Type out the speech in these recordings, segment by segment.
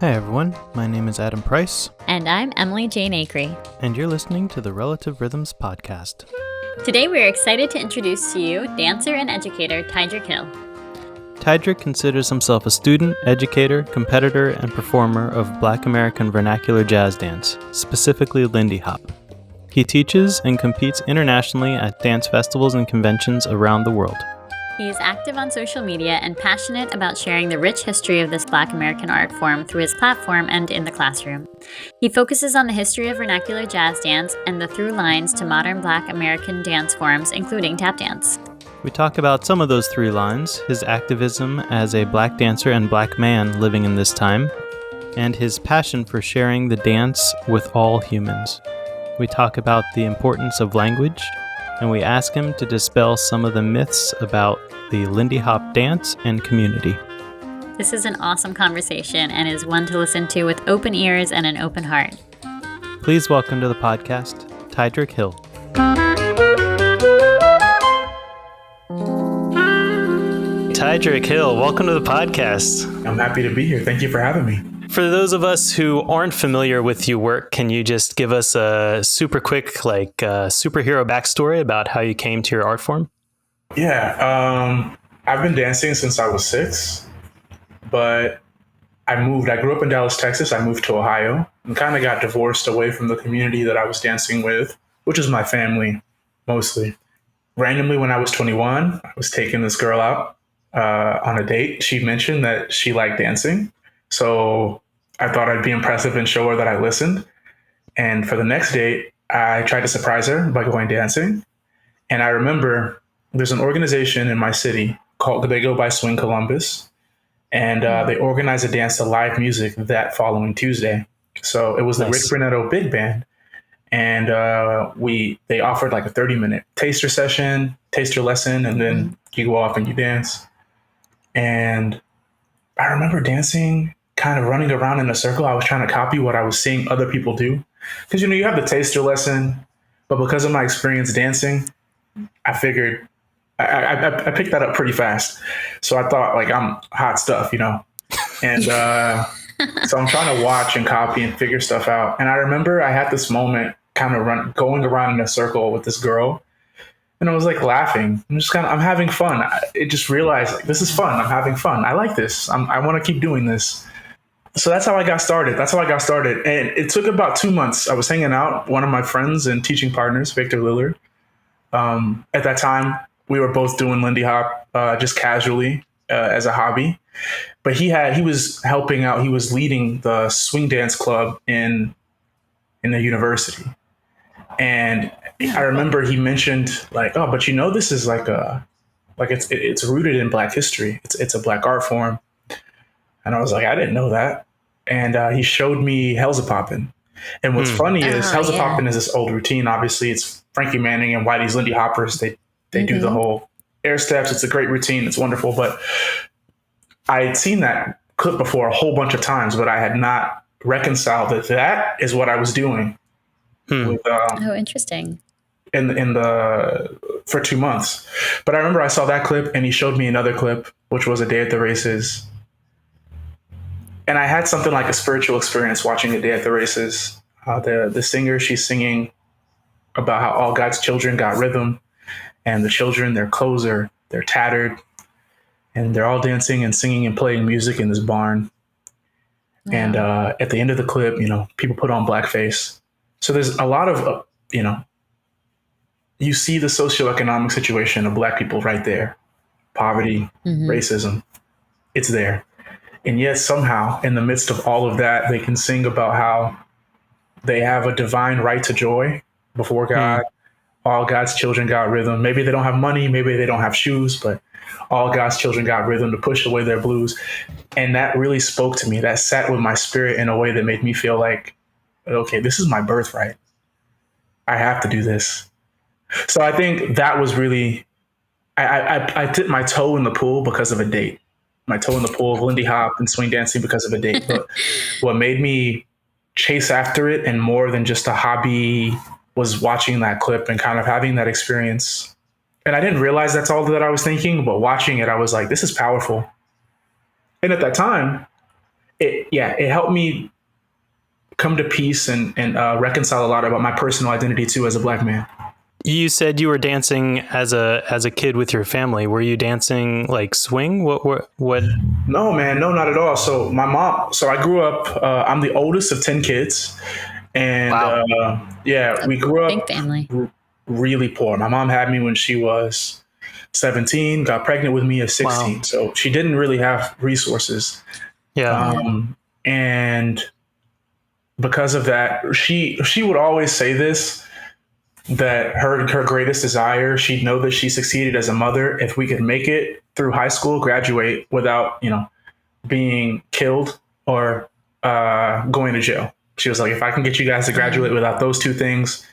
Hey everyone, my name is Adam Price, And I'm Emily Jane Acree. and you're listening to the Relative Rhythms Podcast. Today we're excited to introduce to you dancer and educator Tyedric Hill. Tyedric considers himself a student, educator, competitor, and performer of Black American vernacular jazz dance, specifically lindy hop. He teaches and competes internationally at dance festivals and conventions around the world. He is active on social media and passionate about sharing the rich history of this Black American art form through his platform and in the classroom. He focuses on the history of vernacular jazz dance and the through lines to modern Black American dance forms, including tap dance. We talk about some of those three lines, his activism as a Black dancer and Black man living in this time, and his passion for sharing the dance with all humans. We talk about the importance of language, and we ask him to dispel some of the myths about the lindy hop dance and community. This is an awesome conversation and is one to listen to with open ears and an open heart. Please welcome to the podcast, Tyedric Hill. Tyedric Hill, welcome to the podcast. I'm happy to be here. Thank you for having me. For those of us who aren't familiar with your work, can you just give us a super quick, superhero backstory about how you came to your art form? Yeah, I've been dancing since I was 6, but I grew up in Dallas, Texas. I moved to Ohio and kind of got divorced away from the community that I was dancing with, which is my family mostly. Randomly, when I was 21, I was taking this girl out on a date. She mentioned that she liked dancing. So I thought I'd be impressive and show her that I listened. And for the next date, I tried to surprise her by going dancing. And I remember there's an organization in my city they go by Swing Columbus. And they organized a dance to live music that following Tuesday. So it was the Rick Brunetto Big Band. And they offered like a 30-minute taster lesson, and then you go off and you dance. And I remember dancing, kind of running around in a circle. I was trying to copy what I was seeing other people do. Because, you have the taster lesson, but because of my experience dancing, I figured I picked that up pretty fast. So I thought, like, I'm hot stuff, And so I'm trying to watch and copy and figure stuff out. And I remember I had this moment kind of going around in a circle with this girl. And I was like laughing. I'm having fun. I just realized, like, this is fun. I'm having fun. I like this. I want to keep doing this. So that's how I got started. And it took about 2 months. I was hanging out. One of my friends and teaching partners, Victor Lillard. At that time, we were both doing lindy hop just casually as a hobby. But he was helping out. He was leading the swing dance club in the university. And I remember he mentioned, like, oh, but this is it's rooted in Black history. It's a Black art form. And I was like, I didn't know that. And he showed me Hellzapoppin'. And what's funny is Hellzapoppin' is this old routine. Obviously, it's Frankie Manning and Whitey's Lindy Hoppers. They do the whole air steps. It's a great routine. It's wonderful. But I had seen that clip before a whole bunch of times, but I had not reconciled that is what I was doing. With, Interesting. For 2 months. But I remember I saw that clip and he showed me another clip, which was A Day at the Races. And I had something like a spiritual experience watching A Day at the Races. The singer, she's singing about how all God's children got rhythm, and the children, their clothes they're tattered, and they're all dancing and singing and playing music in this barn. Wow. And at the end of the clip, people put on blackface. So there's a lot of, you see the socioeconomic situation of Black people right there. Poverty, racism, it's there. And yet somehow in the midst of all of that, they can sing about how they have a divine right to joy before God. All God's children got rhythm. Maybe they don't have money, maybe they don't have shoes, but all God's children got rhythm to push away their blues. And that really spoke to me. That sat with my spirit in a way that made me feel like, okay, this is my birthright. I have to do this. So I think that was really, I dipped my toe in the pool because of a date. My toe in the pool of lindy hop and swing dancing because of a date. But what made me chase after it and more than just a hobby was watching that clip and kind of having that experience. And I didn't realize that's all that I was thinking, but watching it, I was like, this is powerful. And at that time, it helped me come to peace and reconcile a lot about my personal identity too as a Black man. You said you were dancing as a kid with your family. Were you dancing like swing? What? No, man, no, not at all. So my mom. So I grew up. I'm the oldest of 10 kids, and Wow. we grew Big up family. really poor. My mom had me when she was 17, got pregnant with me at 16. Wow. So she didn't really have resources. Yeah. And because of that, she would always say this, that her greatest desire, she'd know that she succeeded as a mother if we could make it through high school, graduate without, being killed or going to jail. She was like, if I can get you guys to graduate without those two things,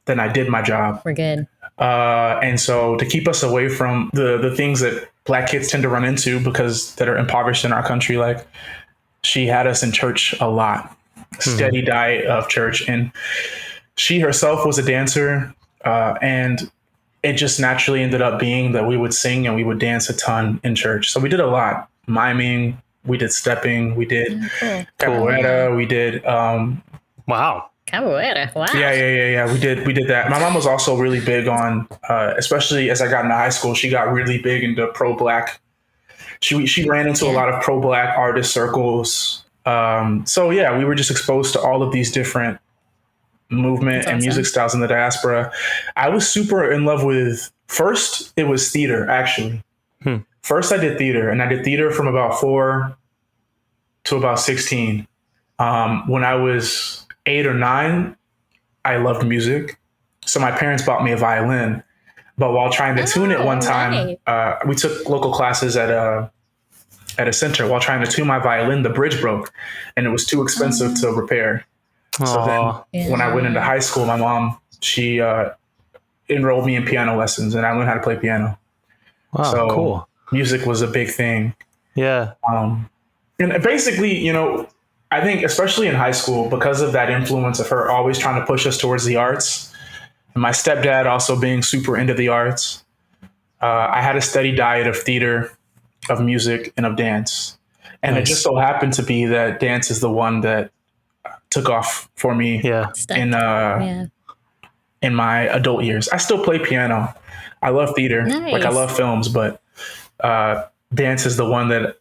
then I did my job. We're good. And so to keep us away from the things that Black kids tend to run into that are impoverished in our country, like, she had us in church a lot, steady diet of church. And she herself was a dancer, and it just naturally ended up being that we would sing and we would dance a ton in church. So we did a lot: miming, we did stepping, we did capoeira, we did Wow. Capoeira. Wow. yeah. We did that. My mom was also really big on, especially as I got into high school, she got really big into pro-Black. She ran into a lot of pro-Black artist circles. So yeah, we were just exposed to all of these different movement and music styles in the diaspora. I was super in love with, first it was theater, actually. First I did theater, and I did theater from about 4 to about 16. When I was 8 or 9, I loved music. So my parents bought me a violin, but while trying to tune it one time, we took local classes at a center. While trying to tune my violin, the bridge broke and it was too expensive to repair. So then when I went into high school, my mom, she enrolled me in piano lessons, and I learned how to play piano. Wow, so cool. Music was a big thing. Yeah. And basically, I think especially in high school, because of that influence of her always trying to push us towards the arts, and my stepdad also being super into the arts, I had a steady diet of theater, of music, and of dance. And It just so happened to be that dance is the one that took off for me in my adult years. I still play piano. I love theater. Like, I love films, but dance is the one that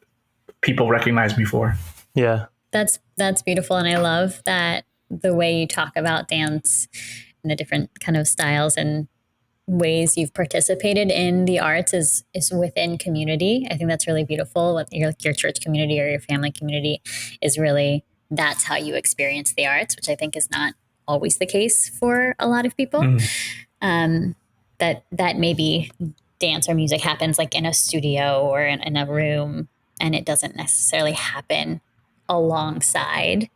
people recognize me for. Yeah. That's beautiful. And I love that the way you talk about dance and the different kind of styles and ways you've participated in the arts is within community. I think that's really beautiful. What your church community or your family community is really, that's how you experience the arts, which I think is not always the case for a lot of people. That maybe dance or music happens like in a studio or in a room, and it doesn't necessarily happen alongside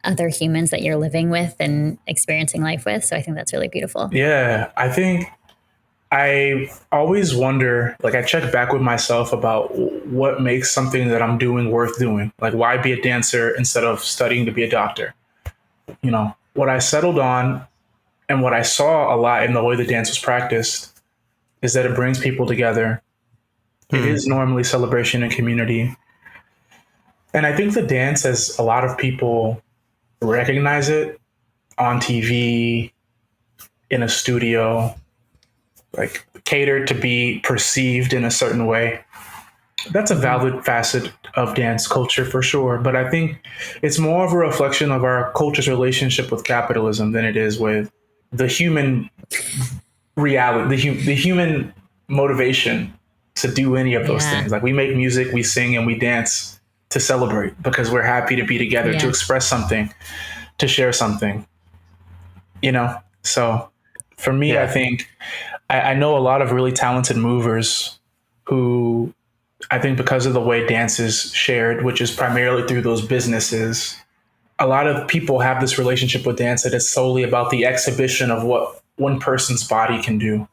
other humans that you're living with and experiencing life with. So I think that's really beautiful. Yeah, I think I always wonder, like, I check back with myself about what makes something that I'm doing worth doing. Like, why be a dancer instead of studying to be a doctor? What I settled on and what I saw a lot in the way the dance was practiced is that it brings people together. It is normally celebration and community. And I think the dance, as a lot of people recognize it on TV, in a studio, like catered to be perceived in a certain way. That's a valid facet of dance culture for sure. But I think it's more of a reflection of our culture's relationship with capitalism than it is with the human reality, the human motivation to do any of those things. Like, we make music, we sing, and we dance to celebrate because we're happy to be together, to express something, to share something, So for me, I think I know a lot of really talented movers who, I think because of the way dance is shared, which is primarily through those businesses, a lot of people have this relationship with dance that is solely about the exhibition of what one person's body can do.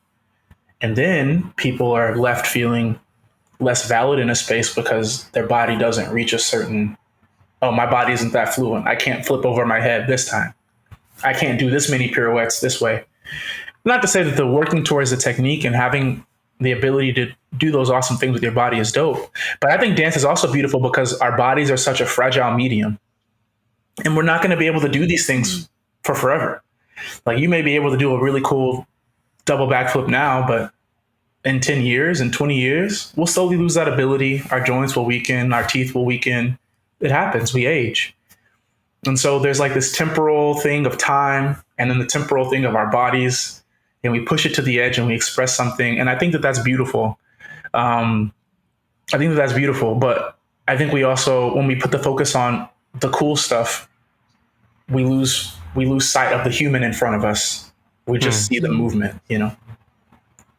And then people are left feeling less valid in a space because their body doesn't reach a certain, my body isn't that fluent. I can't flip over my head this time. I can't do this many pirouettes this way. Not to say that the working towards the technique and having the ability to do those awesome things with your body is dope. But I think dance is also beautiful because our bodies are such a fragile medium, and we're not going to be able to do these things for forever. Like, you may be able to do a really cool double backflip now, but in 10 years, in 20 years, we'll slowly lose that ability. Our joints will weaken, our teeth will weaken. It happens, we age. And so there's like this temporal thing of time and then the temporal thing of our bodies, and we push it to the edge and we express something. And I think that that's beautiful. But I think we also, when we put the focus on the cool stuff, we lose sight of the human in front of us. We just see the movement, you know?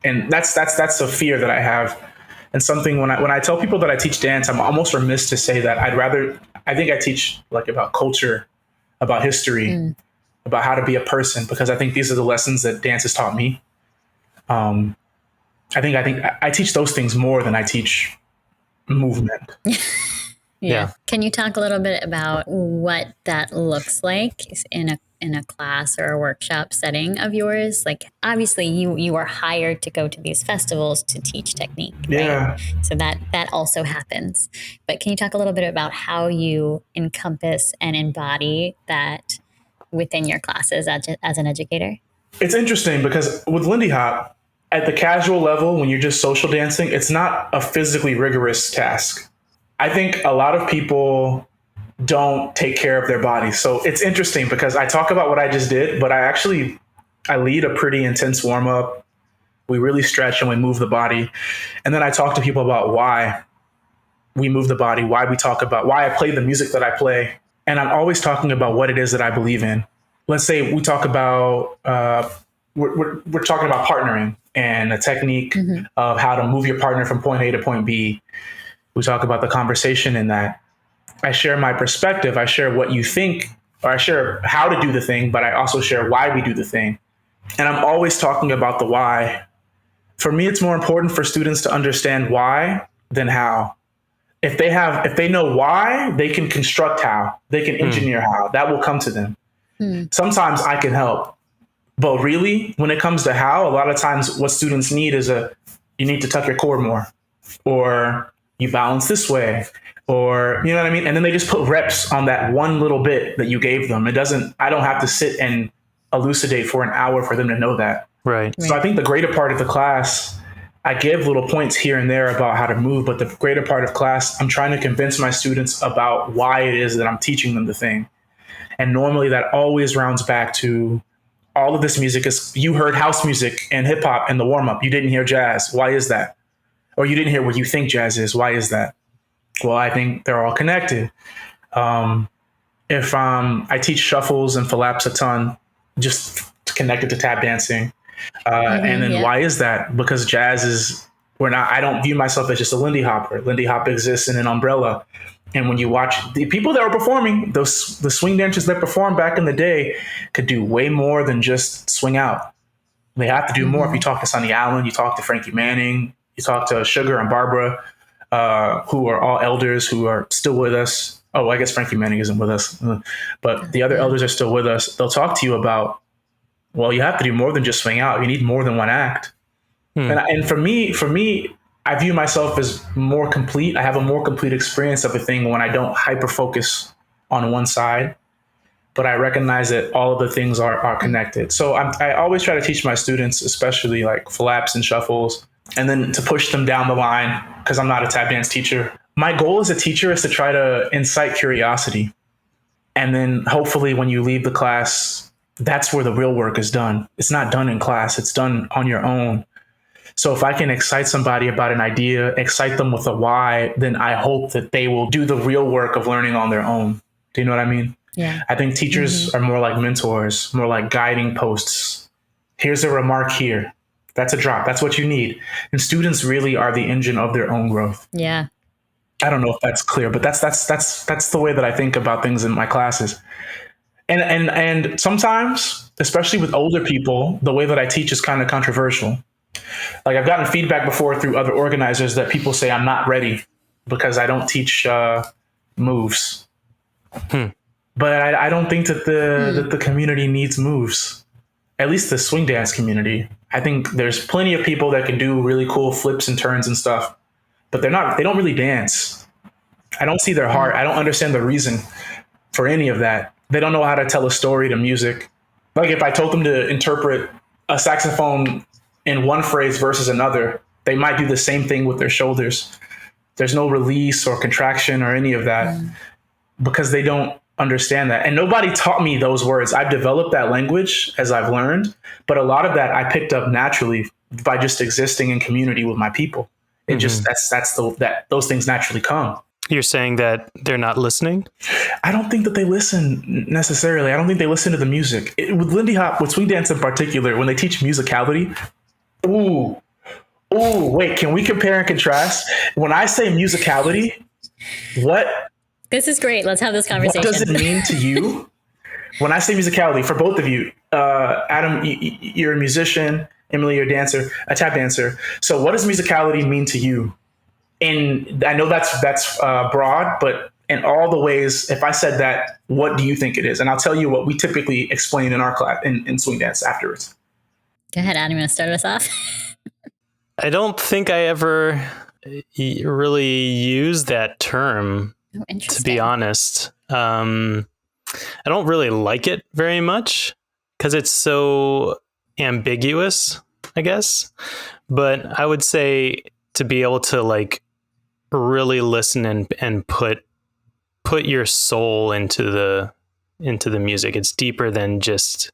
And that's a fear that I have. And something when I tell people that I teach dance, I'm almost remiss to say that I think I teach like about culture, about history, about how to be a person, because I think these are the lessons that dance has taught me. I think I teach those things more than I teach movement. Yeah. Can you talk a little bit about what that looks like in a class or a workshop setting of yours? Like, obviously you are hired to go to these festivals to teach technique, right? Yeah. So that also happens. But can you talk a little bit about how you encompass and embody that within your classes as an educator? It's interesting because with Lindy Hop, at the casual level, when you're just social dancing, it's not a physically rigorous task. I think a lot of people don't take care of their bodies. So it's interesting because I talk about what I just did, but I lead a pretty intense warm up. We really stretch and we move the body. And then I talk to people about why we move the body, why I play the music that I play. And I'm always talking about what it is that I believe in. Let's say we talk about, we're talking about partnering and a technique of how to move your partner from point A to point B. We talk about the conversation in that. I share my perspective. I share what you think, or I share how to do the thing, but I also share why we do the thing. And I'm always talking about the why. For me, it's more important for students to understand why than how. If they know why, they can construct how, they can engineer how. That will come to them. Sometimes I can help, but really, when it comes to how, a lot of times what students need is you need to tuck your core more, or you balance this way, or, you know what I mean? And then they just put reps on that one little bit that you gave them. I don't have to sit and elucidate for an hour for them to know that. Right. So I think the greater part of the class, I give little points here and there about how to move, but the greater part of class, I'm trying to convince my students about why it is that I'm teaching them the thing. And normally that always rounds back to all of this music you heard house music and hip hop in the warm up. You didn't hear jazz. Why is that? Or you didn't hear what you think jazz is. Why is that? Well, I think they're all connected. If I teach shuffles and flaps a ton, just connected to tap dancing. And then why is that? Because jazz is, I don't view myself as just a Lindy Hopper. Lindy Hop exists in an umbrella. And when you watch the people that were performing, the swing dancers that performed back in the day could do way more than just swing out. They have to do more. If you talk to Sonny Allen, you talk to Frankie Manning, you talk to Sugar and Barbara, who are all elders who are still with us. Oh, I guess Frankie Manning isn't with us, but the other elders are still with us. They'll talk to you about, well, you have to do more than just swing out. You need more than one act. And for me, I view myself as more complete. I have a more complete experience of a thing when I don't hyper focus on one side, but I recognize that all of the things are connected. So I always try to teach my students, especially like flaps and shuffles, and then to push them down the line, because I'm not a tap dance teacher. My goal as a teacher is to try to incite curiosity. And then hopefully when you leave the class, that's where the real work is done. It's not done in class. It's done on your own. So if I can excite somebody about an idea, excite them with a why, then I hope that they will do the real work of learning on their own. Do you know what I mean? Yeah. I think teachers are more like mentors, more like guiding posts. Here's a remark here. That's a drop. That's what you need. And students really are the engine of their own growth. Yeah. I don't know if that's clear, but that's the way that I think about things in my classes. And sometimes, especially with older people, the way that I teach is kind of controversial. Like, I've gotten feedback before through other organizers that people say I'm not ready because I don't teach moves. But I don't think that the community needs moves. at least the swing dance community. I think there's plenty of people that can do really cool flips and turns and stuff, but they don't really dance. I don't see their heart. I don't understand the reason for any of that. They don't know how to tell a story to music. Like if I told them to interpret a saxophone in one phrase versus another, they might do the same thing with their shoulders. There's no release or contraction or any of that because they don't understand that. And nobody taught me those words. I've developed that language as I've learned, but a lot of that I picked up naturally by just existing in community with my people. It just, those things naturally come. You're saying that they're not listening? I don't think that they listen necessarily. I don't think they listen to the music. With Lindy Hop, with swing dance in particular, when they teach musicality, wait, can we compare and contrast? When I say musicality, what? This is great. Let's have this conversation. What does it mean to you? When I say musicality, for both of you, Adam, you're a musician. Emily, you're a tap dancer. So what does musicality mean to you? And I know that's broad, but in all the ways, if I said that, what do you think it is? And I'll tell you what we typically explain in our class in swing dance afterwards. Go ahead, Adam. You want to start us off? I don't think I ever really used that term, to be honest. I don't really like it very much because it's so ambiguous, I guess. But I would say to be able to like really listen and put your soul into the music. It's deeper than just,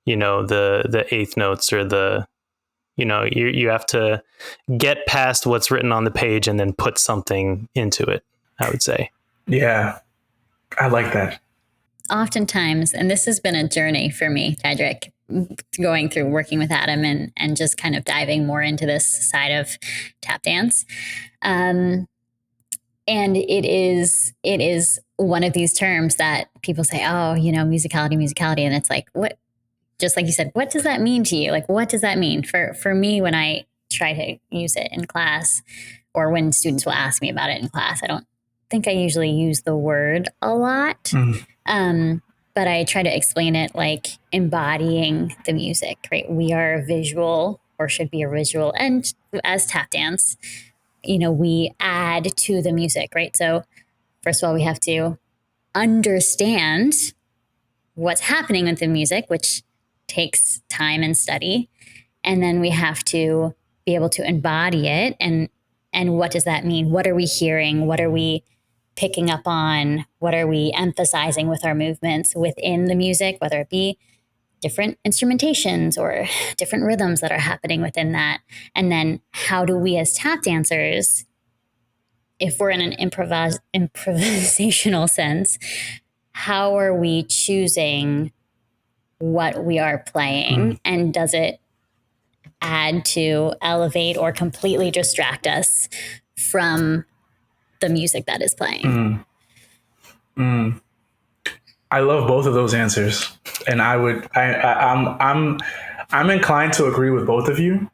the eighth notes or the, you have to get past what's written on the page and then put something into it, I would say. Yeah, I like that. Oftentimes, and this has been a journey for me, Tyedric, going through working with Adam and just kind of diving more into this side of tap dance. And it is one of these terms that people say, oh, musicality. And it's like, what, just like you said, what does that mean to you? Like, what does that mean? For me, when I try to use it in class or when students will ask me about it in class, I don't think I usually use the word a lot. But I try to explain it like embodying the music, right? We are a visual or should be a visual. And as tap dance, we add to the music, right? So first of all, we have to understand what's happening with the music, which takes time and study. And then we have to be able to embody it. And what does that mean? What are we hearing? What are we picking up on? What are we emphasizing with our movements within the music, whether it be different instrumentations or different rhythms that are happening within that? And then how do we as tap dancers, if we're in an improvisational sense, how are we choosing what we are playing? And does it add to, elevate, or completely distract us from the music that is playing? I love both of those answers, and I'm inclined to agree with both of you.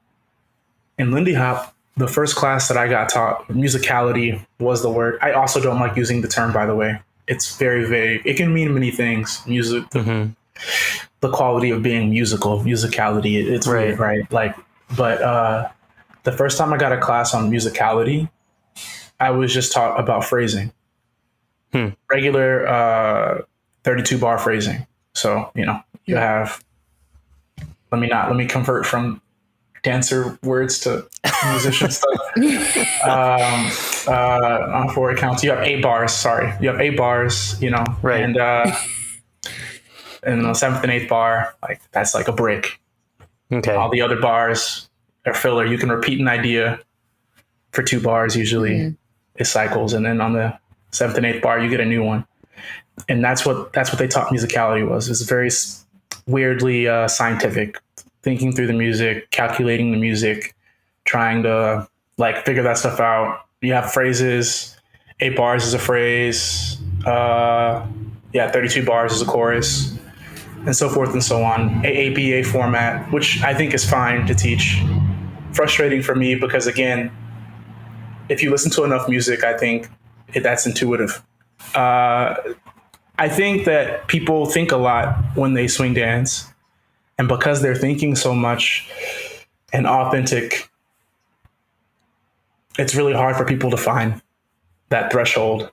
In Lindy Hop, the first class that I got taught, musicality was the word. I also don't like using the term, by the way. It's very vague. It can mean many things. Music, the quality of being musical, musicality. It's right, right? Like, but the first time I got a class on musicality, I was just taught about phrasing, regular 32 bar phrasing. So, you have, let me convert from dancer words to musician stuff. On 4 counts, you have 8 bars. Sorry. You have 8 bars, right. And the 7th and 8th bar, like that's like a brick. Okay. All the other bars are filler. You can repeat an idea for 2 bars. Usually it cycles. And then on the 7th and 8th bar, you get a new one. And that's what they taught musicality was. It's very weirdly scientific, thinking through the music, calculating the music, trying to like figure that stuff out. You have phrases, 8 bars is a phrase. 32 bars is a chorus, and so forth and so on. AABA format, which I think is fine to teach. Frustrating for me because, again, if you listen to enough music, I think that's intuitive. I think that people think a lot when they swing dance, And because they're thinking so much and authentic, it's really hard for people to find that threshold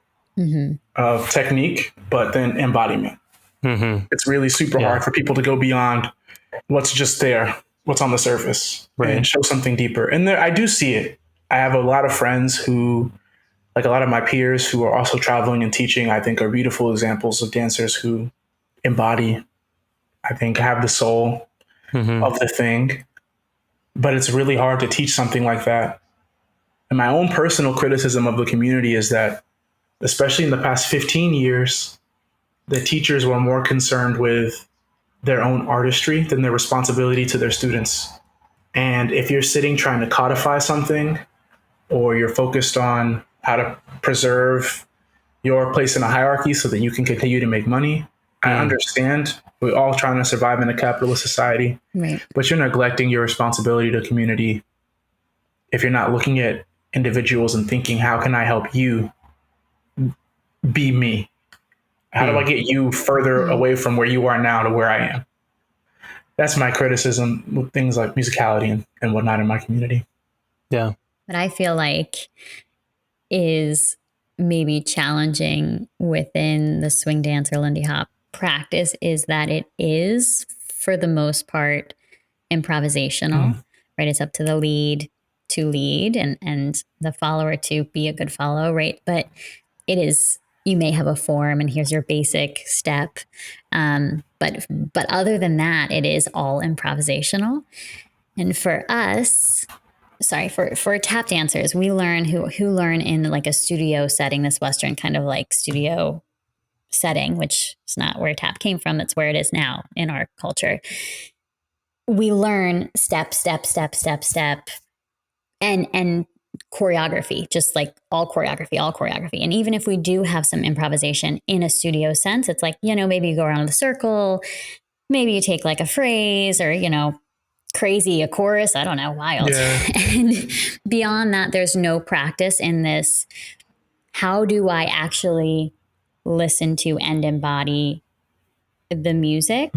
of technique, but then embodiment. It's really super hard for people to go beyond what's just there, what's on the surface, and show something deeper. And there, I do see it. I have a lot of friends who, like a lot of my peers who are also traveling and teaching, I think are beautiful examples of dancers who embody, I think, have the soul of the thing. But it's really hard to teach something like that. And my own personal criticism of the community is that, especially in the past 15 years, the teachers were more concerned with their own artistry than their responsibility to their students. And if you're sitting trying to codify something, or you're focused on how to preserve your place in a hierarchy so that you can continue to make money, I understand. We're all trying to survive in a capitalist society, but you're neglecting your responsibility to community if you're not looking at individuals and thinking, how can I help you be me? How do I get you further away from where you are now to where I am? That's my criticism with things like musicality and whatnot in my community. Yeah. What I feel like is maybe challenging within the swing dance or Lindy Hop practice is that it is, for the most part, improvisational, right? It's up to the lead to lead and the follower to be a good follow, right? But it is, you may have a form and here's your basic step. But other than that, it is all improvisational. And for us, for tap dancers, we learn who learn in like a studio setting, this Western kind of like studio setting, which is not where tap came from. It's where it is now in our culture. We learn step, step, step, step, step, and choreography, just like all choreography. And even if we do have some improvisation in a studio sense, it's like, maybe you go around the circle, maybe you take like a phrase or, crazy, a chorus, I don't know, wild. Yeah. And beyond that, there's no practice in this. How do I actually listen to and embody the music?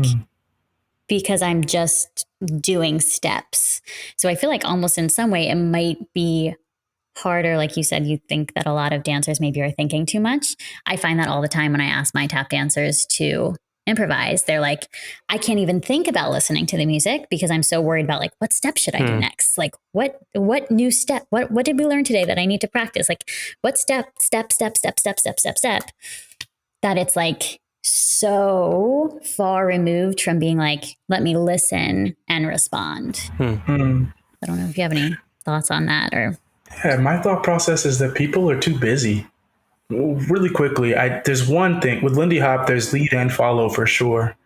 Because I'm just doing steps. So I feel like almost in some way it might be harder. Like you said, you think that a lot of dancers maybe are thinking too much. I find that all the time when I ask my tap dancers to improvise. They're like, I can't even think about listening to the music because I'm so worried about like, what step should I do next? Like what new step? What did we learn today that I need to practice? Like what step, that it's like so far removed from being like, let me listen and respond. I don't know if you have any thoughts on that or. Yeah, my thought process is that people are too busy. Really quickly, there's one thing with Lindy Hop, there's lead and follow for sure.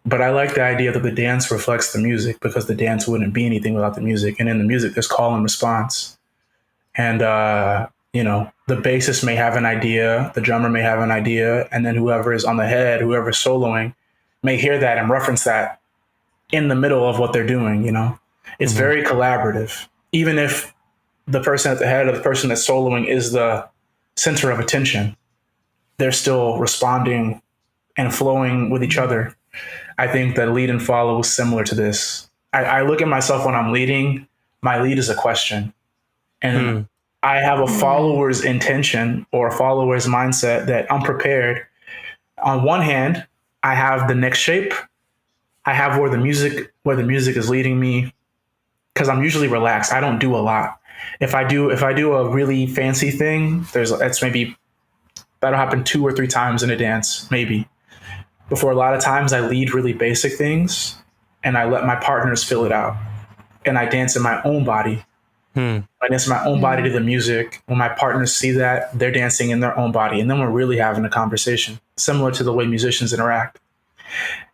But I like the idea that the dance reflects the music because the dance wouldn't be anything without the music. And in the music, there's call and response. And, the bassist may have an idea, the drummer may have an idea, and then whoever is on the head, whoever's soloing, may hear that and reference that in the middle of what they're doing, It's very collaborative. Even if the person at the head or the person that's soloing is the center of attention, they're still responding and flowing with each other. I think that lead and follow is similar to this. I look at myself when I'm leading, my lead is a question. And I have a follower's intention or a follower's mindset that I'm prepared. On one hand, I have the neck shape. I have where the music is leading me because I'm usually relaxed. I don't do a lot. If I do a really fancy thing, that'll happen 2 or 3 times in a dance, maybe. Before a lot of times I lead really basic things and I let my partners fill it out. And I dance in my own body. I dance in my own body to the music. When my partners see that, they're dancing in their own body. And then we're really having a conversation, similar to the way musicians interact.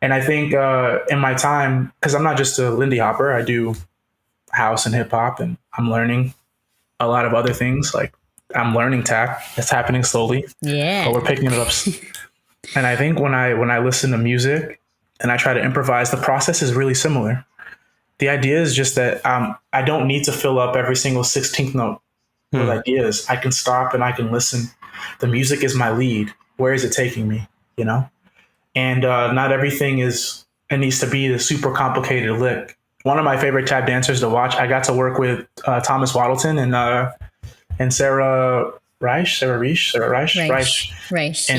And I think in my time, because I'm not just a Lindy Hopper, I do house and hip hop, and I'm learning a lot of other things. Like I'm learning tap. It's happening slowly. Yeah. But we're picking it up. And I think when I listen to music and I try to improvise, the process is really similar. The idea is just that I don't need to fill up every single 16th note with ideas. I can stop and I can listen. The music is my lead. Where is it taking me? And not everything is It needs to be the super complicated lick. One of my favorite tap dancers to watch. I got to work with Thomas Waddleton and Reich in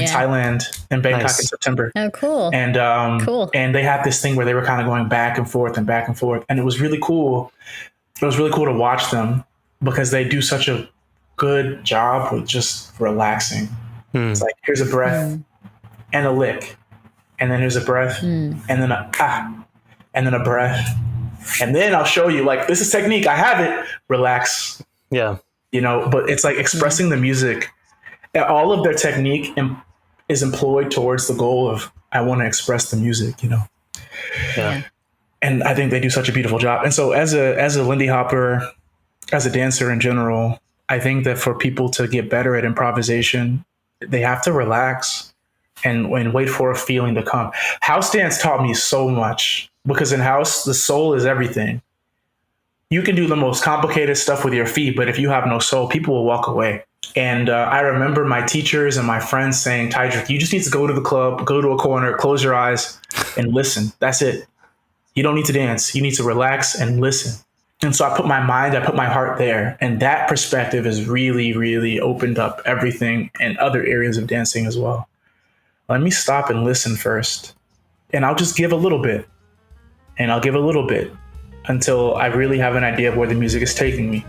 Thailand in Bangkok in September. Oh, cool. And and they had this thing where they were kind of going back and forth, and it was really cool. It was really cool to watch them because they do such a good job with just relaxing. It's like, here's a breath and a lick, and then here's a breath and then and then a breath, and then I'll show you, like, this is technique. I have it. Relax. Yeah. But it's like expressing the music. All of their technique is employed towards the goal of, I want to express the music, Yeah. And I think they do such a beautiful job. And so as a Lindy Hopper, as a dancer in general, I think that for people to get better at improvisation, they have to relax and wait for a feeling to come. House dance taught me so much, because in house, the soul is everything. You can do the most complicated stuff with your feet, but if you have no soul, people will walk away. And I remember my teachers and my friends saying, Tyedric, you just need to go to the club, go to a corner, close your eyes and listen. That's it. You don't need to dance. You need to relax and listen. And so I put my heart there. And that perspective has really, really opened up everything in other areas of dancing as well. Let me stop and listen first. And I'll just give a little bit. And I'll give a little bit until I really have an idea of where the music is taking me,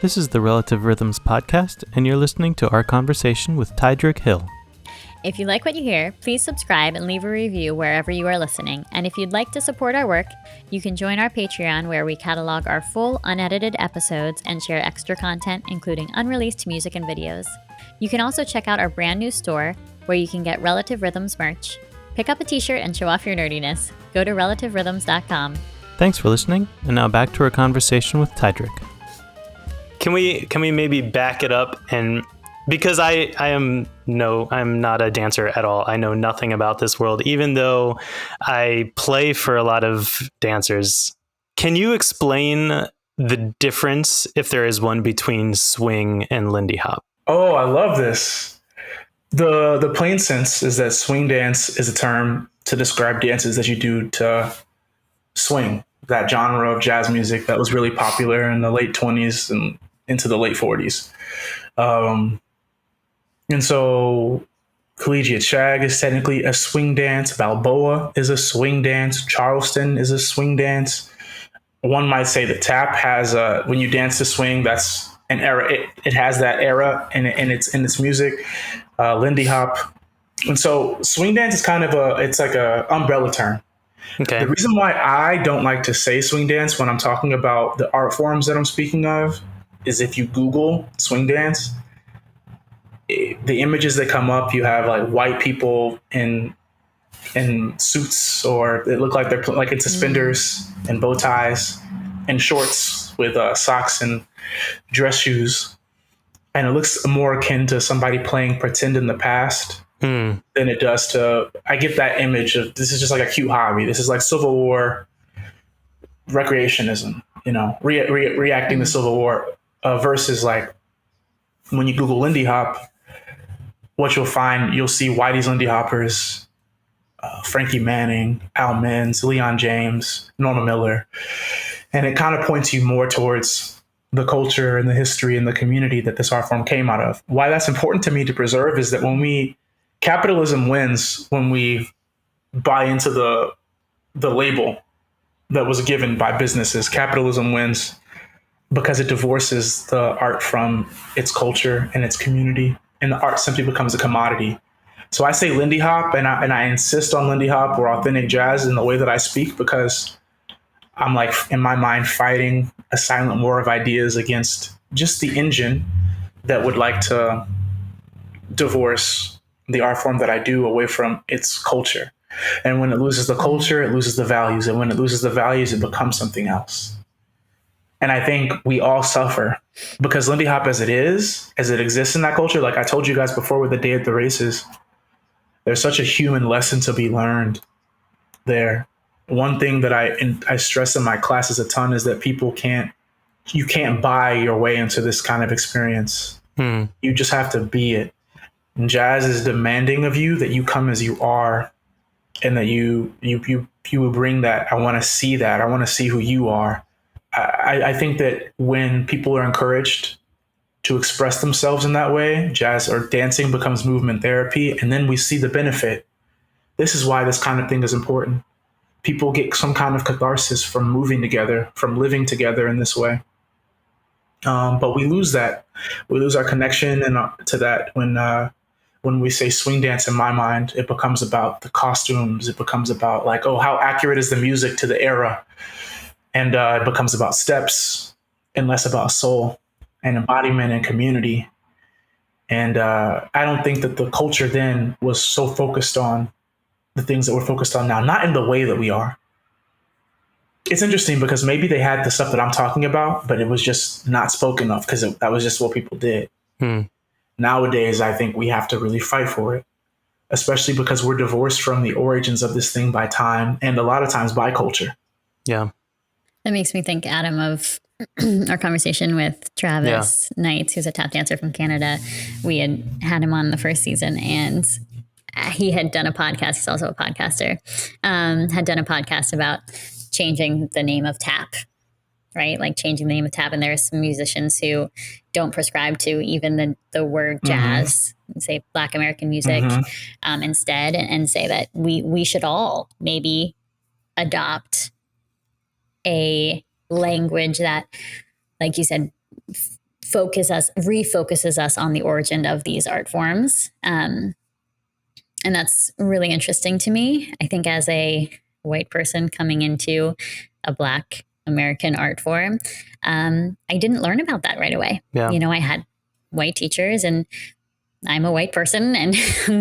This is the Relative Rhythms podcast, and you're listening to our conversation with Tyedric Hill. If you like what you hear, please subscribe and leave a review wherever you are listening. And if you'd like to support our work, you can join our Patreon, where we catalog our full, unedited episodes and share extra content, including unreleased music and videos. You can also check out our brand new store, where you can get Relative Rhythms merch. Pick up a t-shirt and show off your nerdiness. Go to relativerhythms.com. Thanks for listening, and now back to our conversation with Tyedric. Can we maybe back it up, and because I'm not a dancer at all. I know nothing about this world, even though I play for a lot of dancers. Can you explain the difference, if there is one, between swing and Lindy Hop? Oh, I love this. The plain sense is that swing dance is a term to describe dances that you do to swing, that genre of jazz music that was really popular in the late 20s and into the late 40s. And so collegiate shag is technically a swing dance. Balboa is a swing dance. Charleston is a swing dance. One might say the tap has when you dance to swing, that's an era. It has that era in its music. Lindy Hop. And so swing dance is kind of it's like a umbrella term. Okay. The reason why I don't like to say swing dance when I'm talking about the art forms that I'm speaking of is, if you Google swing dance, the images that come up, you have like white people in suits, or they look like they're like in suspenders and bow ties and shorts with socks and dress shoes. And it looks more akin to somebody playing pretend in the past than it does to, I get that image of, this is just like a cute hobby. This is like Civil War recreationism, reacting to Civil War, versus like when you Google Lindy Hop, what you'll see Whitey's Lindy Hoppers, Frankie Manning, Al Minns, Leon James, Norma Miller. And it kind of points you more towards the culture and the history and the community that this art form came out of. Why that's important to me to preserve is that capitalism wins when we buy into the label that was given by businesses. Capitalism wins because it divorces the art from its culture and its community, and the art simply becomes a commodity. So I say Lindy Hop, and I insist on Lindy Hop or authentic jazz in the way that I speak, because I'm like, in my mind, fighting a silent war of ideas against just the engine that would like to divorce the art form that I do away from its culture. And when it loses the culture, it loses the values. And when it loses the values, it becomes something else. And I think we all suffer because Lindy Hop, as it exists in that culture, like I told you guys before with the Day at the Races, there's such a human lesson to be learned there. one thing that I stress in my classes a ton is that you can't buy your way into this kind of experience. You just have to be it. And jazz is demanding of you that you come as you are, and that you will bring that. I want to see that. I want to see who you are. I think that when people are encouraged to express themselves in that way, jazz or dancing becomes movement therapy, and then we see the benefit. This is why this kind of thing is important. People get some kind of catharsis from moving together, from living together in this way. But we lose that. We lose our connection to that when we say swing dance. In my mind, it becomes about the costumes. It becomes about like, oh, how accurate is the music to the era, and it becomes about steps and less about soul and embodiment and community. And I don't think that the culture then was so focused on the things that we're focused on now, not in the way that we are. It's interesting because maybe they had the stuff that I'm talking about, but it was just not spoken of because that was just what people did. Nowadays, I think we have to really fight for it, especially because we're divorced from the origins of this thing by time and a lot of times by culture. Yeah. That makes me think, Adam, of our conversation with Travis Knights, who's a tap dancer from Canada. We had him on the first season, and he had done a podcast. He's also a podcaster. Had done a podcast about changing the name of tap, right? Like changing the name of tap. And there are some musicians who don't prescribe to even the word jazz, say Black American music instead, and say that we should all maybe adopt a language that, like you said, refocuses us on the origin of these art forms. And that's really interesting to me. I think as a white person coming into a Black American art form, I didn't learn about that right away. Yeah. You know, I had white teachers, and I'm a white person, and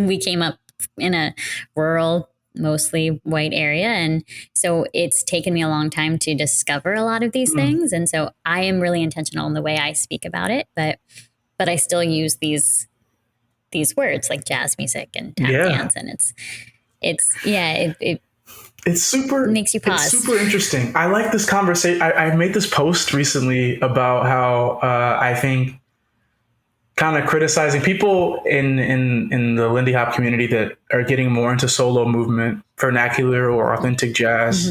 we came up in a rural, mostly white area. And so it's taken me a long time to discover a lot of these things. And so I am really intentional in the way I speak about it, but I still use these words like jazz music and tap dance. And it super makes you pause. It's super interesting. I like this conversation. I made this post recently about how I think kind of criticizing people in the Lindy Hop community that are getting more into solo movement, vernacular or authentic jazz,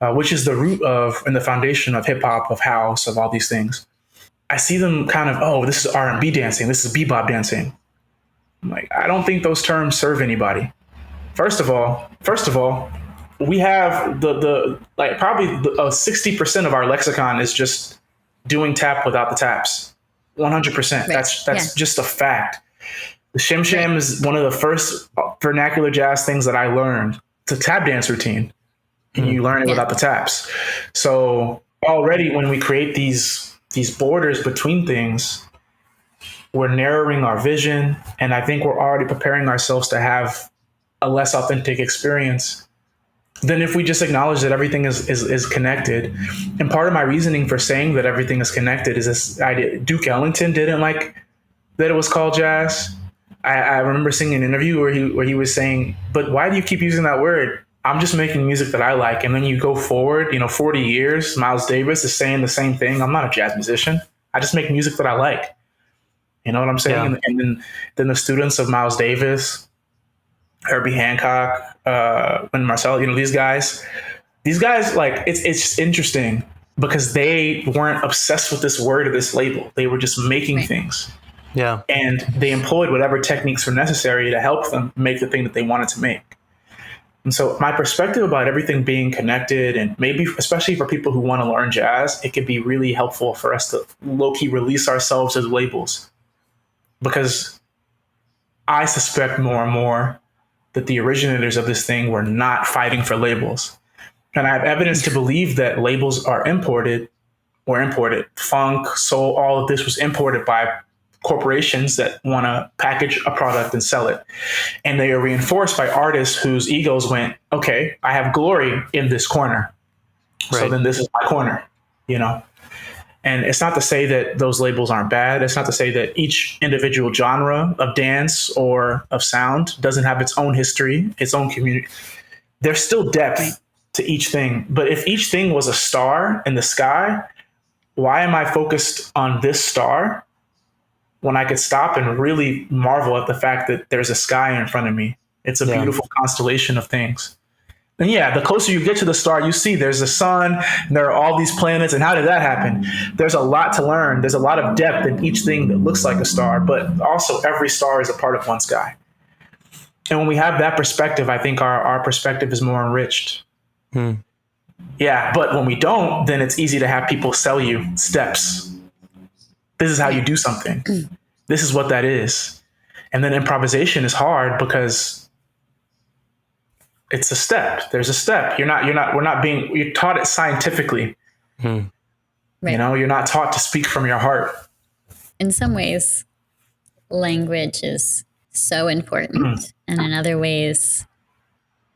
which is the root of and the foundation of hip hop, of house, of all these things. I see them kind of, oh, this is R&B dancing, this is bebop dancing. I'm like, I don't think those terms serve anybody. First of all, we have the like probably 60% of our lexicon is just doing tap without the taps. 100%. Right. That's just a fact. The shim sham is one of the first vernacular jazz things that I learned. It's a tap dance routine, and you learn it without the taps. So already when we create these borders between things, we're narrowing our vision, and I think we're already preparing ourselves to have a less authentic experience than if we just acknowledge that everything is connected. And part of my reasoning for saying that everything is connected is this idea. Duke Ellington didn't like that it was called jazz. I remember seeing an interview where he was saying, but why do you keep using that word? I'm just making music that I like. And then you go forward, 40 years, Miles Davis is saying the same thing. I'm not a jazz musician. I just make music that I like. You know what I'm saying? Yeah. And then the students of Miles Davis, Herbie Hancock, and Marcel, these guys, like, it's just interesting because they weren't obsessed with this word or this label. They were just making things. Yeah. And they employed whatever techniques were necessary to help them make the thing that they wanted to make. And so my perspective about everything being connected, and maybe especially for people who want to learn jazz, it could be really helpful for us to low-key release ourselves as labels. Because I suspect more and more that the originators of this thing were not fighting for labels. And I have evidence to believe that labels are imported. Funk, soul, all of this was imported by corporations that want to package a product and sell it. And they are reinforced by artists whose egos went, okay, I have glory in this corner. Right. So then this is my corner, And it's not to say that those labels aren't bad. It's not to say that each individual genre of dance or of sound doesn't have its own history, its own community. There's still depth to each thing. But if each thing was a star in the sky, why am I focused on this star when I could stop and really marvel at the fact that there's a sky in front of me? It's a beautiful constellation of things. And yeah, the closer you get to the star, you see there's the sun, and there are all these planets. And how did that happen? There's a lot to learn. There's a lot of depth in each thing that looks like a star, but also every star is a part of one sky. And when we have that perspective, I think our perspective is more enriched. Yeah, but when we don't, then it's easy to have people sell you steps. This is how you do something. This is what that is. And then improvisation is hard because it's a step. There's a step. You're taught it scientifically. Right. You know, you're not taught to speak from your heart. In some ways, language is so important. And in other ways,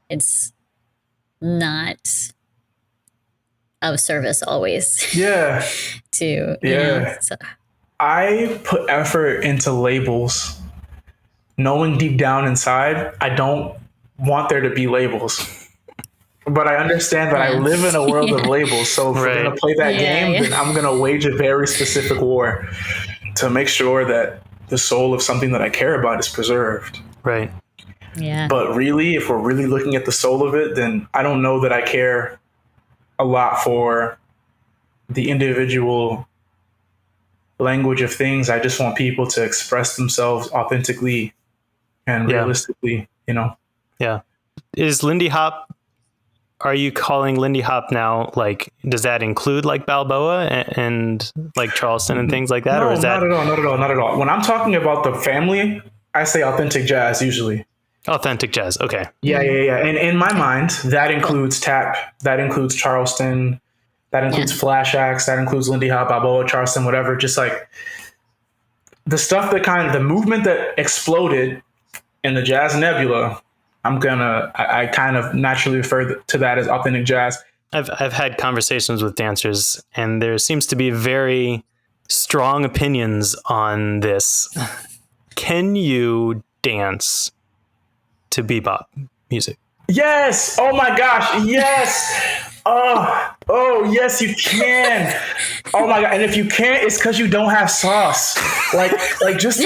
it's not of service always. Yeah. You know, so. I put effort into labels, knowing deep down inside, I don't want there to be labels. But I understand that I live in a world of labels. So if we're going to play that game, then I'm going to wage a very specific war to make sure that the soul of something that I care about is preserved. Right. Yeah. But really, if we're really looking at the soul of it, then I don't know that I care a lot for the individual language of things. I just want people to express themselves authentically and realistically, you know? Yeah. Is Lindy Hop, are you calling Lindy Hop now, like, does that include like Balboa and like Charleston and things like that? No, or is that not at all. When I'm talking about the family, I say authentic jazz usually. Authentic jazz. Okay. Yeah. And in my mind, that includes tap, that includes Charleston, that includes flash acts, that includes Lindy Hop, Balboa, Charleston, whatever. Just like the stuff that the movement that exploded in the jazz nebula, I kind of naturally refer to that as authentic jazz. I've had conversations with dancers, and there seems to be very strong opinions on this. Can you dance to bebop music? Yes. Oh my gosh. Yes. Oh yes, you can. Oh my God. And if you can't, it's because you don't have sauce. Like just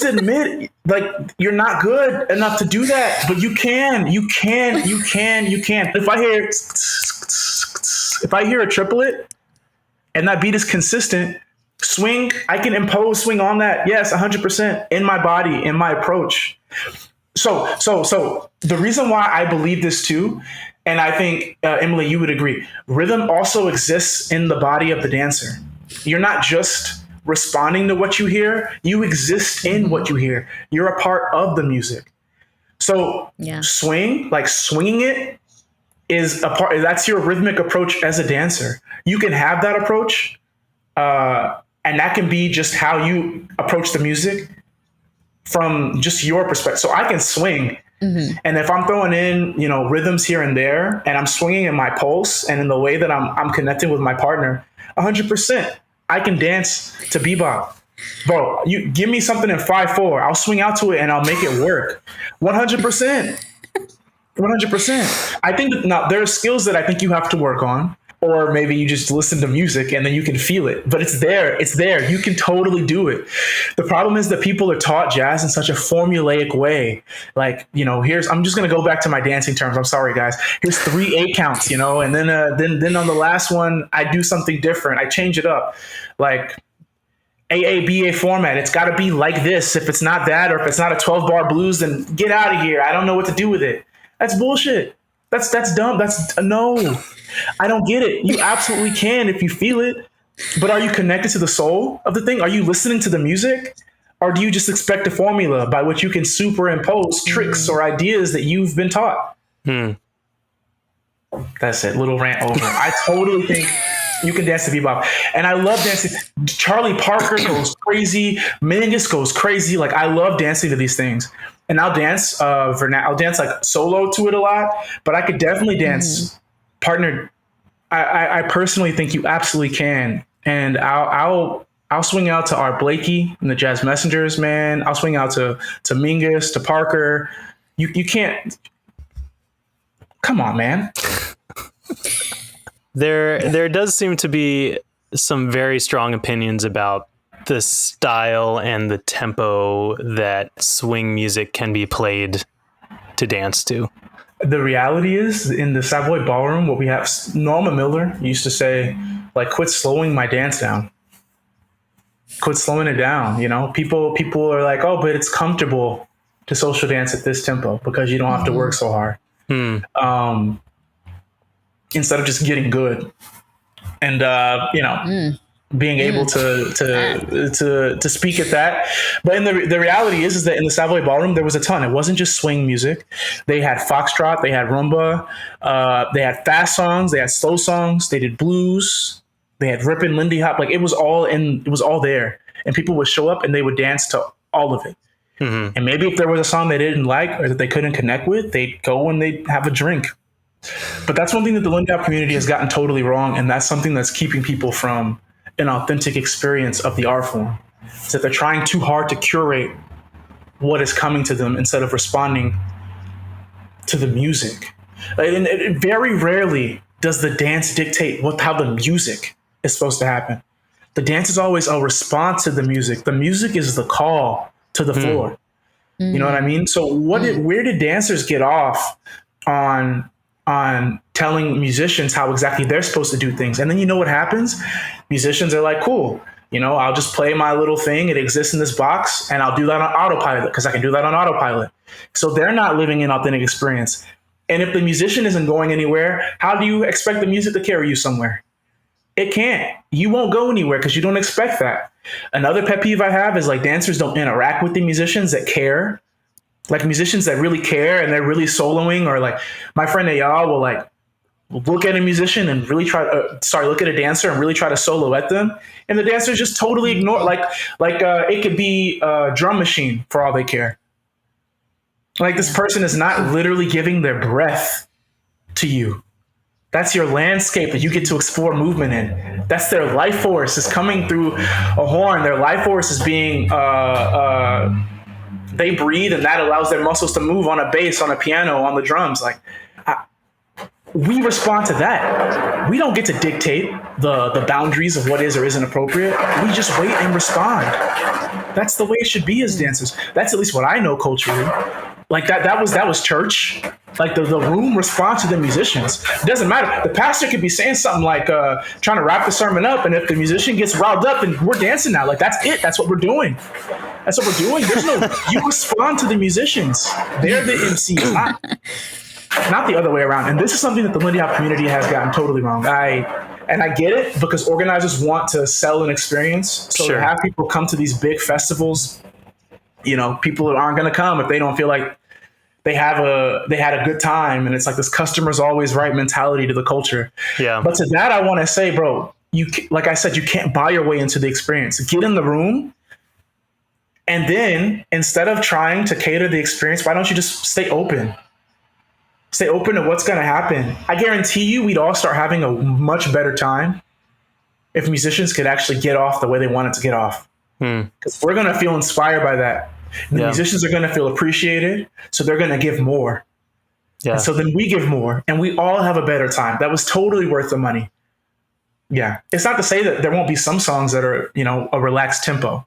admit, like you're not good enough to do that, but you can. If I hear a triplet and that beat is consistent, swing, I can impose swing on that. Yes, 100% in my body, in my approach. So the reason why I believe this too, and I think, Emily, you would agree, rhythm also exists in the body of the dancer. You're not just responding to what you hear, you exist in what you hear. You're a part of the music. So swing, like swinging it, is a part, that's your rhythmic approach as a dancer. You can have that approach, and that can be just how you approach the music from just your perspective. So I can swing. And if I'm throwing in, rhythms here and there, and I'm swinging in my pulse and in the way that I'm connecting with my partner, 100%, I can dance to bebop. Bro, you give me something in 5/4, I'll swing out to it and I'll make it work. 100%. 100%. I think that now there are skills that I think you have to work on, or maybe you just listen to music and then you can feel it, but it's there. It's there. You can totally do it. The problem is that people are taught jazz in such a formulaic way. Like, I'm just going to go back to my dancing terms. I'm sorry, guys. Here's 3 8 counts, and then on the last one, I do something different. I change it up. Like AABA format. It's got to be like this. If it's not that, or if it's not a 12-bar blues, then get out of here. I don't know what to do with it. That's bullshit. That's dumb. No. I don't get it. You absolutely can if you feel it. But are you connected to the soul of the thing? Are you listening to the music? Or do you just expect a formula by which you can superimpose tricks or ideas that you've been taught? That's it. Little rant over. I totally think you can dance to bebop. And I love dancing. Charlie Parker goes crazy. Mingus goes crazy. Like, I love dancing to these things. And I'll dance I'll dance like solo to it a lot, but I could definitely dance partnered. I personally think you absolutely can. And I'll swing out to Art Blakey and the Jazz Messengers, man. I'll swing out to Mingus, to Parker. You can't. Come on, man. There does seem to be some very strong opinions about the style and the tempo that swing music can be played to dance to. The reality is, in the Savoy Ballroom, what we have, Norma Miller used to say, like, quit slowing my dance down. Quit slowing it down. You know, people are like, oh, but it's comfortable to social dance at this tempo because you don't have to work so hard. Instead of just getting good and being able to speak at that. But in the reality is that in the Savoy Ballroom there was a ton. It wasn't just swing music. They had foxtrot, they had rumba, they had fast songs, they had slow songs, they did blues, they had rip and lindy hop. Like it was all there, and people would show up and they would dance to all of it. And maybe if there was a song they didn't like or that they couldn't connect with, they'd go and they'd have a drink. But that's one thing that the lindy hop community has gotten totally wrong, and that's something that's keeping people from an authentic experience of the art form. Is that they're trying too hard to curate what is coming to them instead of responding to the music. And very rarely does the dance dictate how the music is supposed to happen. The dance is always a response to the music. The music is the call to the floor. You know what I mean? So where did dancers get off on telling musicians how exactly they're supposed to do things? And then you know what happens? Musicians are like, cool, I'll just play my little thing. It exists in this box and I'll do that on autopilot because I can do that on autopilot. So they're not living an authentic experience. And if the musician isn't going anywhere, how do you expect the music to carry you somewhere? It can't. You won't go anywhere because you don't expect that. Another pet peeve I have is like dancers don't interact with the musicians that care. Like musicians that really care and they're really soloing, or like my friend Ayal will like look at a musician and really look at a dancer and really try to solo at them. And the dancers just totally ignore, like it could be a drum machine for all they care. Like this person is not literally giving their breath to you. That's your landscape that you get to explore movement in. That's their life force is coming through a horn. Their life force is being, they breathe, and that allows their muscles to move on a bass, on a piano, on the drums. Like we respond to that. We don't get to dictate the boundaries of what is or isn't appropriate. We just wait and respond. That's the way it should be as dancers. That's at least what I know culturally. Like that was church. Like the room responds to the musicians. It doesn't matter. The pastor could be saying something like trying to wrap the sermon up, and if the musician gets riled up, then we're dancing now. Like that's it. That's what we're doing. That's what we're doing. You respond to the musicians. They're the MCs, not the other way around. And this is something that the lindy hop community has gotten totally wrong. I get it because organizers want to sell an experience. So to have people come to these big festivals, people aren't going to come if they don't feel like they had a good time. And it's like this customer's always right mentality to the culture. Yeah. But to that, I want to say, bro, like I said, you can't buy your way into the experience. Get in the room. And then instead of trying to cater the experience, why don't you just stay open? Stay open to what's going to happen. I guarantee you we'd all start having a much better time if musicians could actually get off the way they wanted to get off. Because we're going to feel inspired by that. And the musicians are going to feel appreciated, so they're going to give more. Yeah. And so then we give more, and we all have a better time. That was totally worth the money. Yeah. It's not to say that there won't be some songs that are, a relaxed tempo.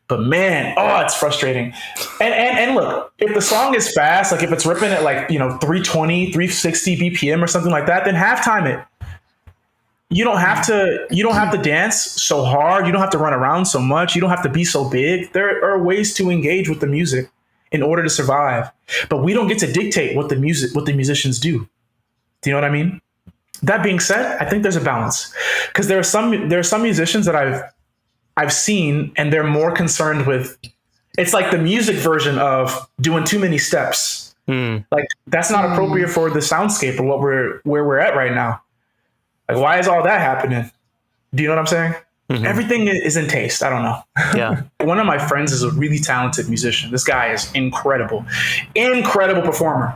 But man, it's frustrating. And look, if the song is fast, like if it's ripping at 320, 360 BPM or something like that, then halftime it. You don't have to dance so hard. You don't have to run around so much. You don't have to be so big. There are ways to engage with the music in order to survive. But we don't get to dictate what the musicians do. Do you know what I mean? That being said, I think there's a balance. Because there are some musicians that I've seen, and they're more concerned with, it's like the music version of doing too many steps. Like that's not appropriate for the soundscape or where we're at right now. Like, why is all that happening? Do you know what I'm saying? Mm-hmm. Everything is in taste. I don't know. Yeah. One of my friends is a really talented musician. This guy is incredible performer.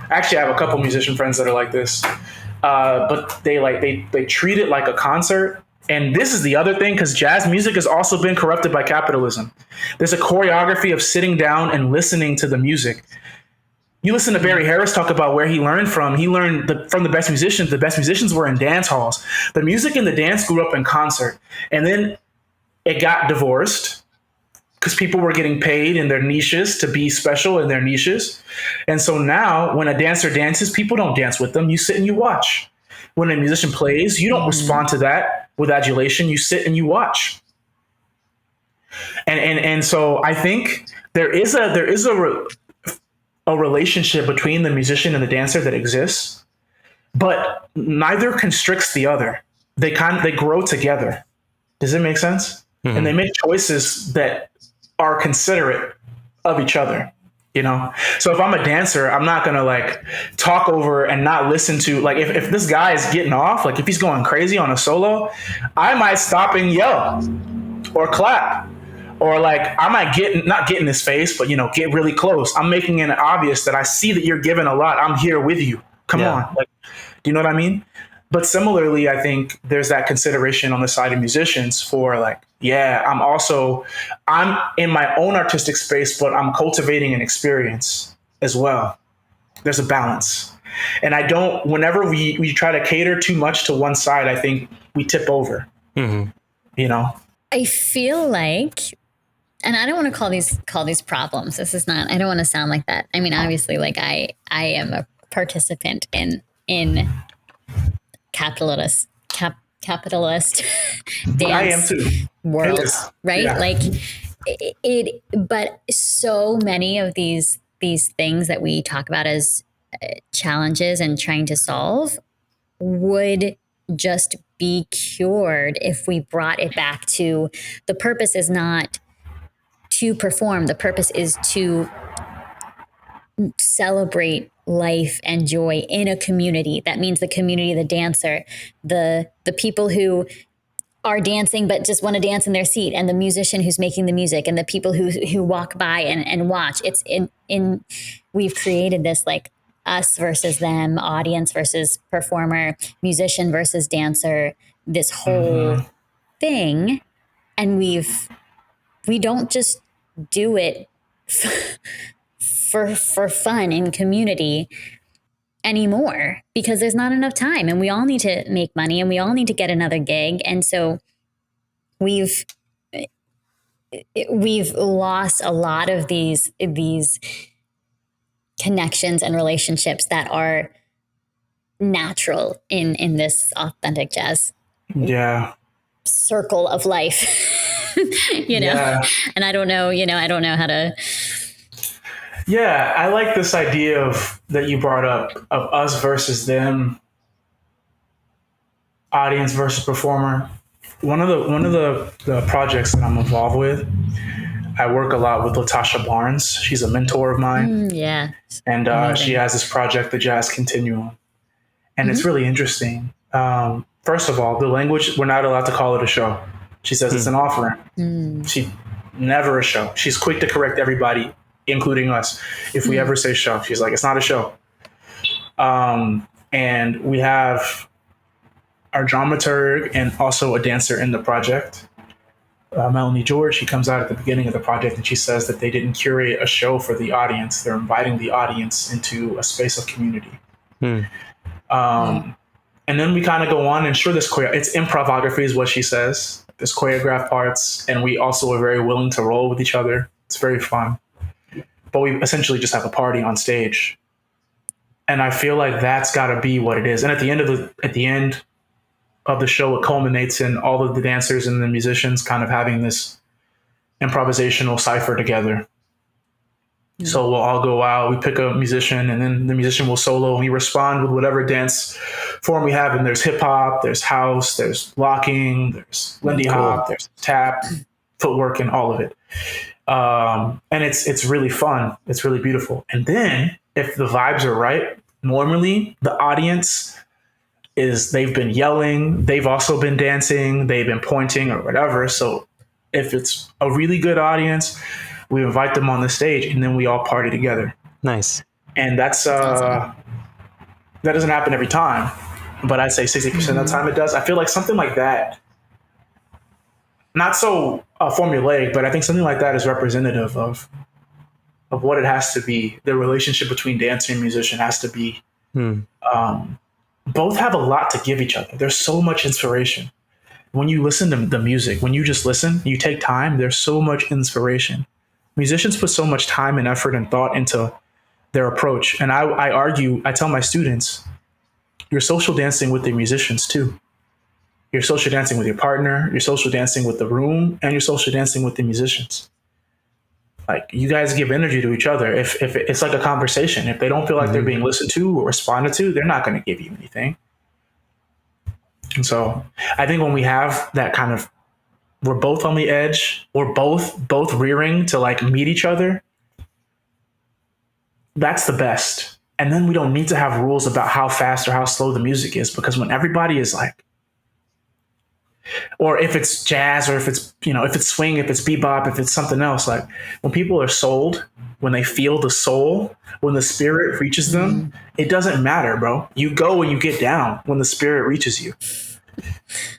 Actually, I have a couple musician friends that are like this, but they treat it like a concert. And this is the other thing, because jazz music has also been corrupted by capitalism. There's a choreography of sitting down and listening to the music. You listen to Barry Harris talk about where he learned from. He learned from the best musicians. The best musicians were in dance halls. The music and the dance grew up in concert. And then it got divorced because people were getting paid in their niches to be special in their niches. And so now when a dancer dances, people don't dance with them. You sit and you watch. When a musician plays, you don't respond to that with adulation. You sit and you watch. And so I think there is a relationship between the musician and the dancer that exists, but neither constricts the other. They grow together. Does it make sense? Mm-hmm. And they make choices that are considerate of each other, you know? So if I'm a dancer, I'm not going to like talk over and not listen to, like, if this guy is getting off, like if he's going crazy on a solo, I might stop and yell or clap. Or like I might not get in his face, but, you know, get really close. I'm making it obvious that I see that you're giving a lot. I'm here with you. Come on. Like, do you know what I mean? But similarly, I think there's that consideration on the side of musicians for like, I'm in my own artistic space, but I'm cultivating an experience as well. There's a balance. And whenever we try to cater too much to one side, I think we tip over, you know? I feel like, and I don't want to call these problems. This is not, I don't want to sound like that. I mean, obviously, like I am a participant in capitalist dance I am too. world, right? Yeah. Like it, but so many of these things that we talk about as challenges and trying to solve would just be cured if we brought it back to the purpose is not to perform. The purpose is to celebrate life and joy in a community. That means the community, the dancer, the people who are dancing but just want to dance in their seat, and the musician who's making the music, and the people who walk by and watch. It's in we've created this like us versus them, audience versus performer, musician versus dancer, this whole thing. And we don't just do it for fun in community anymore, because there's not enough time, and we all need to make money, and we all need to get another gig. And so we've lost a lot of these connections and relationships that are natural in this authentic jazz circle of life. you know, and I don't know how to. Yeah, I like this idea of that you brought up of us versus them, audience versus performer. One of the projects that I'm involved with, I work a lot with Latasha Barnes. She's a mentor of mine. And she has this project, the Jazz Continuum, and it's really interesting. First of all, the language, we're not allowed to call it a show. She says it's an offering. She never a show. She's quick to correct everybody, including us, if we ever say show. She's like, it's not a show. And we have our dramaturg and also a dancer in the project, Melanie George. She comes out at the beginning of the project and she says that they didn't curate a show for the audience. They're inviting the audience into a space of community. And then we kind of go on, and sure, it's improvography is what she says. There's choreographed parts, and we also are very willing to roll with each other. It's very fun. But we essentially just have a party on stage. And I feel like that's got to be what it is. And at the end of the show, it culminates in all of the dancers and the musicians kind of having this improvisational cipher together. So we'll all go out, we pick a musician, and then the musician will solo, and we respond with whatever dance form we have. And there's hip hop, there's house, there's locking, there's lindy hop, there's tap, footwork, and all of it. And it's really fun. It's really beautiful. And then if the vibes are right, normally the audience they've been yelling, they've also been dancing, they've been pointing or whatever. So if it's a really good audience, we invite them on the stage, and then we all party together. Nice. And that's awesome. That doesn't happen every time, but I'd say 60% of the time it does. I feel like something like that, not so formulaic, but I think something like that is representative of of what it has to be. The relationship between dancer and musician has to be. Both have a lot to give each other. There's so much inspiration. When you listen to the music, when you just listen, you take time, there's so much inspiration. Musicians put so much time and effort and thought into their approach. And I tell my students, you're social dancing with the musicians too. You're social dancing with your partner, you're social dancing with the room, and you're social dancing with the musicians. Like, you guys give energy to each other. If it's like a conversation, if they don't feel like they're being listened to or responded to, they're not going to give you anything. And so I think when we have that kind of, we're both on the edge, we're both rearing to like meet each other, that's the best. And then we don't need to have rules about how fast or how slow the music is, because when everybody is like, or if it's jazz, or if it's, if it's swing, if it's bebop, if it's something else, like when people are sold, when they feel the soul, when the spirit reaches them, it doesn't matter, bro. You go and you get down when the spirit reaches you.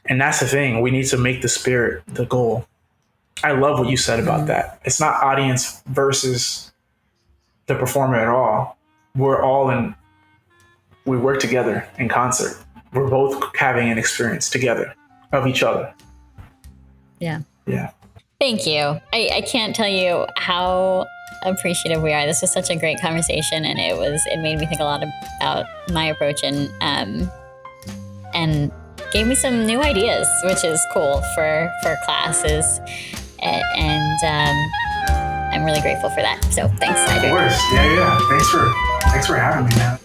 And that's the thing. We need to make the spirit the goal. I love what you said about that. It's not audience versus the performer at all. We work together in concert. We're both having an experience together of each other. Yeah. Yeah. Thank you. I can't tell you how appreciative we are. This was such a great conversation, and it made me think a lot about my approach and gave me some new ideas, which is cool for classes. And I'm really grateful for that. So thanks, Tyedric. Of course. Yeah. Thanks for having me, man.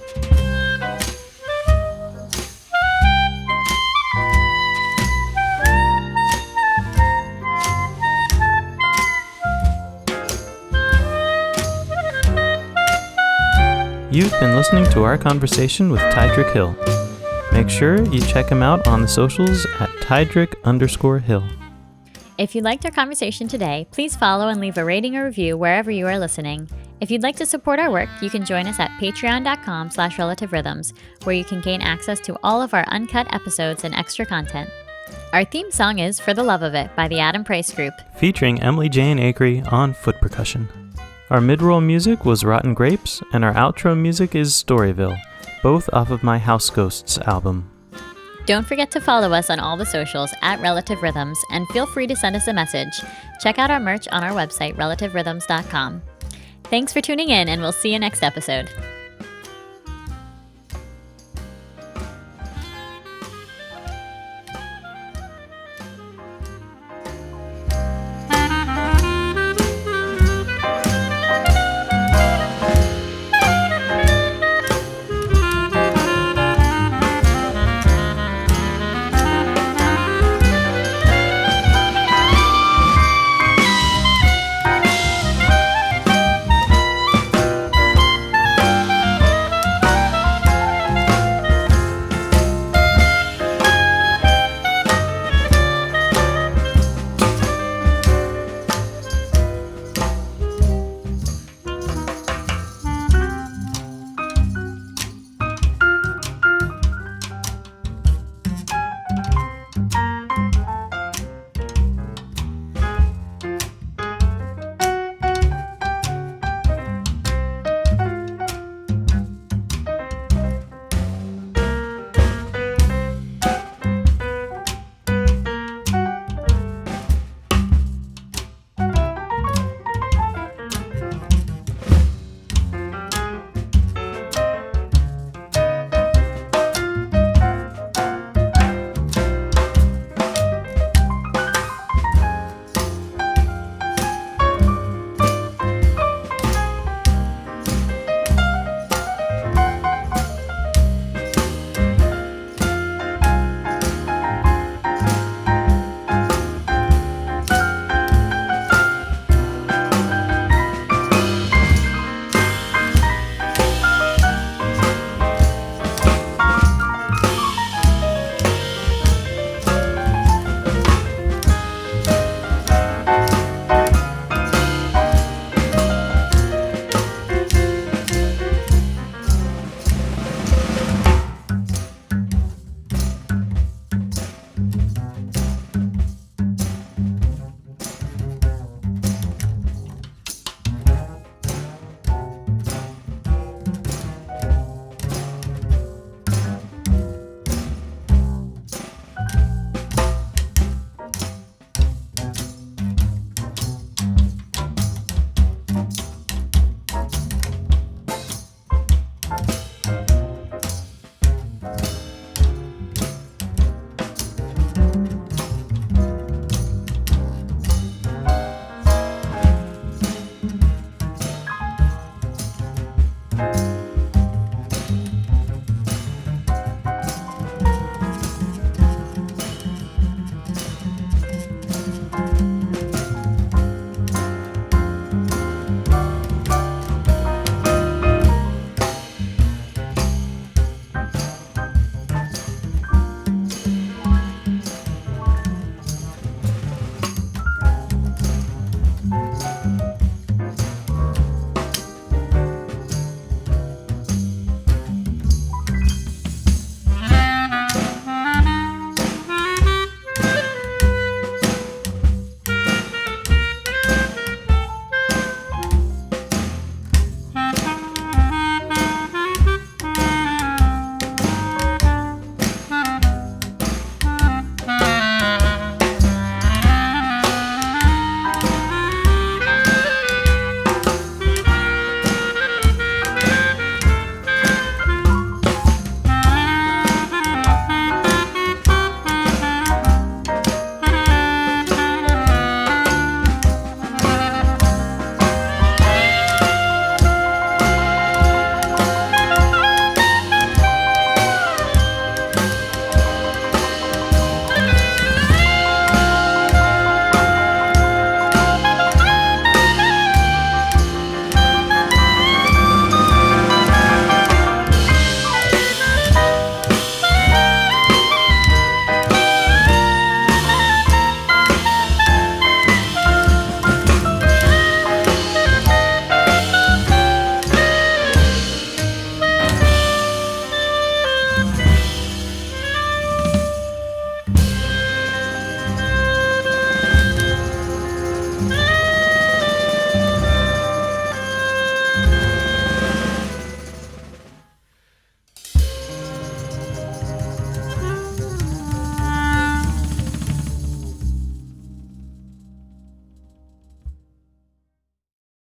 You've been listening to our conversation with Tyedric Hill. Make sure you check him out on the socials at Tyedric_Hill. If you liked our conversation today, please follow and leave a rating or review wherever you are listening. If you'd like to support our work, you can join us at patreon.com/relativerhythms, where you can gain access to all of our uncut episodes and extra content. Our theme song is For the Love of It by the Adam Price Group, featuring Emily Jane Acree on foot percussion. Our mid-roll music was Rotten Grapes, and our outro music is Storyville, both off of my House Ghosts album. Don't forget to follow us on all the socials at Relative Rhythms, and feel free to send us a message. Check out our merch on our website, relativerhythms.com. Thanks for tuning in, and we'll see you next episode.